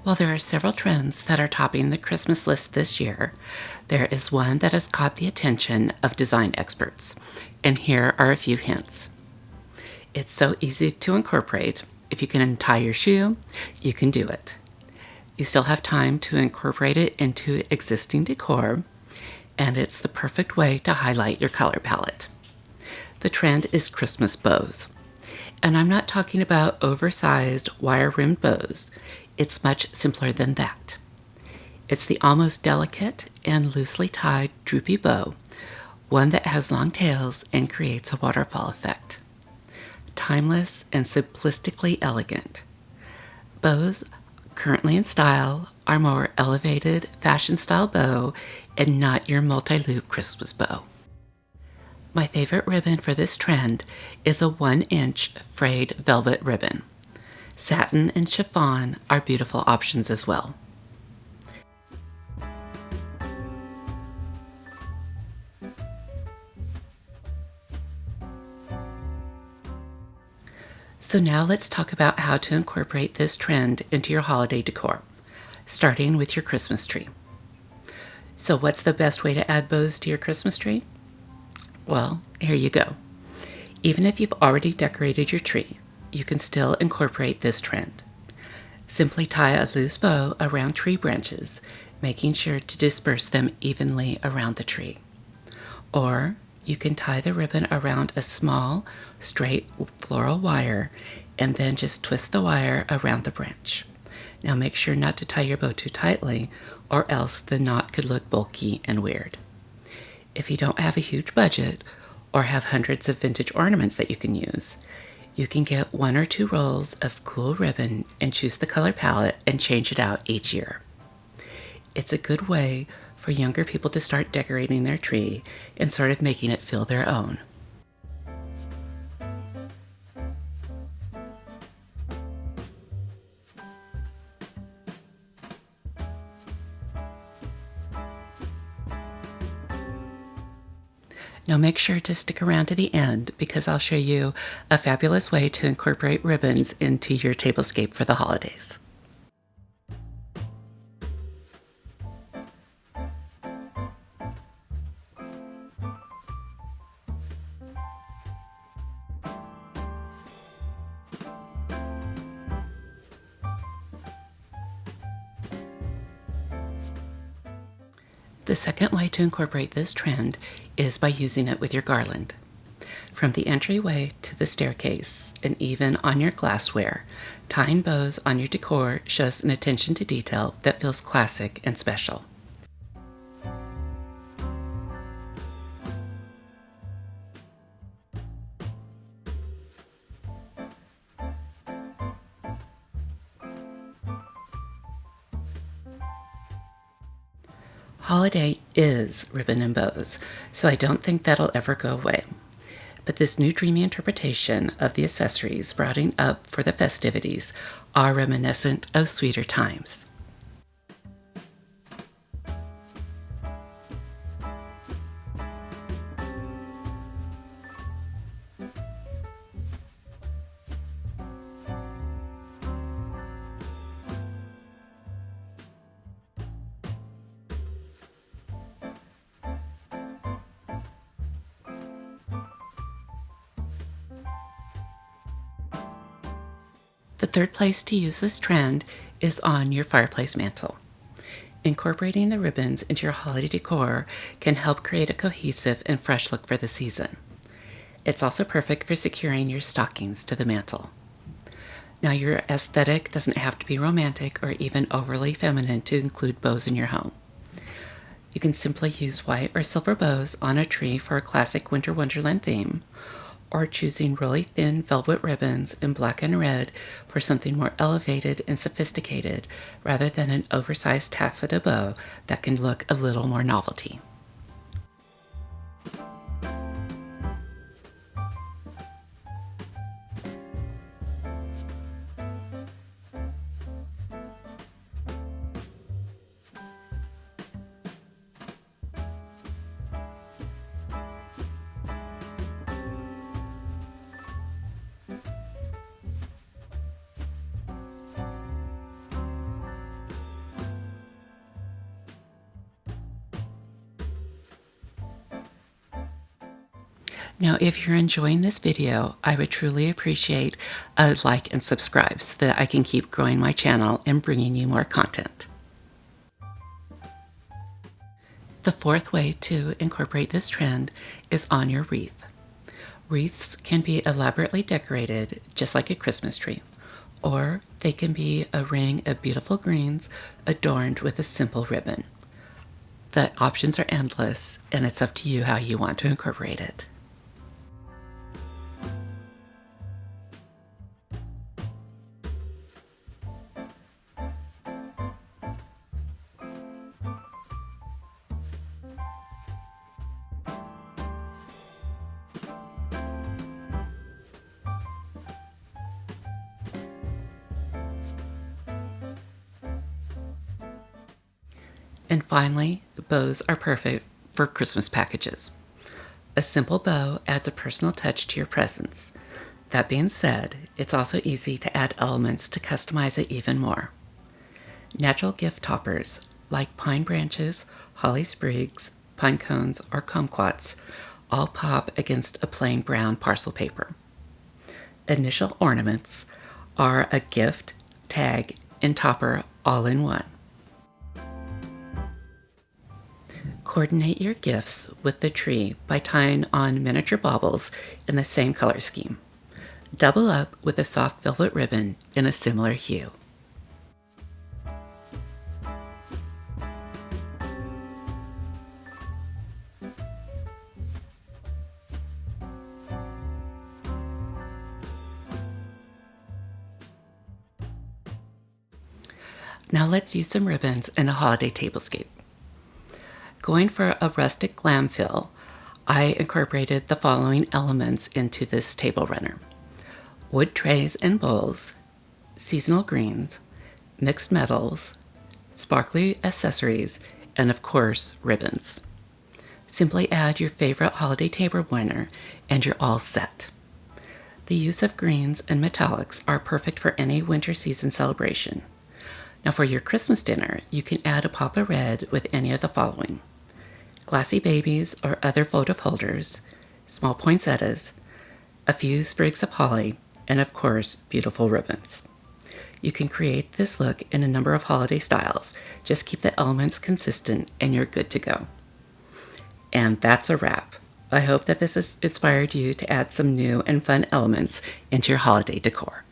While there are several trends that are topping the Christmas list this year, there is one that has caught the attention of design experts, and here are a few hints. It's so easy to incorporate. If you can tie your shoe, you can do it. You still have time to incorporate it into existing decor, and it's the perfect way to highlight your color palette. The trend is Christmas bows. And I'm not talking about oversized wire-rimmed bows. It's much simpler than that. It's the almost delicate and loosely tied droopy bow, one that has long tails and creates a waterfall effect. Timeless and simplistically elegant. Bows currently in style are more elevated fashion-style bow and not your multi-loop Christmas bow. My favorite ribbon for this trend is a 1-inch frayed velvet ribbon. Satin and chiffon are beautiful options as well. So now let's talk about how to incorporate this trend into your holiday decor, starting with your Christmas tree. So what's the best way to add bows to your Christmas tree? Well, here you go. Even if you've already decorated your tree, you can still incorporate this trend. Simply tie a loose bow around tree branches, making sure to disperse them evenly around the tree. Or you can tie the ribbon around a small, straight floral wire and then just twist the wire around the branch. Now make sure not to tie your bow too tightly, or else the knot could look bulky and weird. If you don't have a huge budget or have hundreds of vintage ornaments that you can use, you can get 1 or 2 rolls of cool ribbon and choose the color palette and change it out each year. It's a good way for younger people to start decorating their tree and sort of making it feel their own. Now make sure to stick around to the end because I'll show you a fabulous way to incorporate ribbons into your tablescape for the holidays. The second way to incorporate this trend is by using it with your garland. From the entryway to the staircase, and even on your glassware, tying bows on your decor shows an attention to detail that feels classic and special. Holiday is ribbon and bows, so I don't think that'll ever go away. But this new dreamy interpretation of the accessories sprouting up for the festivities are reminiscent of sweeter times. The third place to use this trend is on your fireplace mantle. Incorporating the ribbons into your holiday decor can help create a cohesive and fresh look for the season. It's also perfect for securing your stockings to the mantle. Now, your aesthetic doesn't have to be romantic or even overly feminine to include bows in your home. You can simply use white or silver bows on a tree for a classic winter wonderland theme, or choosing really thin velvet ribbons in black and red for something more elevated and sophisticated rather than an oversized taffeta bow that can look a little more novelty. Now, if you're enjoying this video, I would truly appreciate a like and subscribe so that I can keep growing my channel and bringing you more content. The fourth way to incorporate this trend is on your wreath. Wreaths can be elaborately decorated just like a Christmas tree, or they can be a ring of beautiful greens adorned with a simple ribbon. The options are endless, and it's up to you how you want to incorporate it. And finally, bows are perfect for Christmas packages. A simple bow adds a personal touch to your presents. That being said, it's also easy to add elements to customize it even more. Natural gift toppers like pine branches, holly sprigs, pine cones, or kumquats all pop against a plain brown parcel paper. Initial ornaments are a gift, tag, and topper all in one. Coordinate your gifts with the tree by tying on miniature baubles in the same color scheme. Double up with a soft velvet ribbon in a similar hue. Now let's use some ribbons and a holiday tablescape. Going for a rustic glam feel, I incorporated the following elements into this table runner: wood trays and bowls, seasonal greens, mixed metals, sparkly accessories, and of course, ribbons. Simply add your favorite holiday table winner and you're all set. The use of greens and metallics are perfect for any winter season celebration. Now for your Christmas dinner, you can add a pop of red with any of the following: glassy babies or other votive holders, small poinsettias, a few sprigs of holly, and of course, beautiful ribbons. You can create this look in a number of holiday styles. Just keep the elements consistent and you're good to go. And that's a wrap. I hope that this has inspired you to add some new and fun elements into your holiday decor.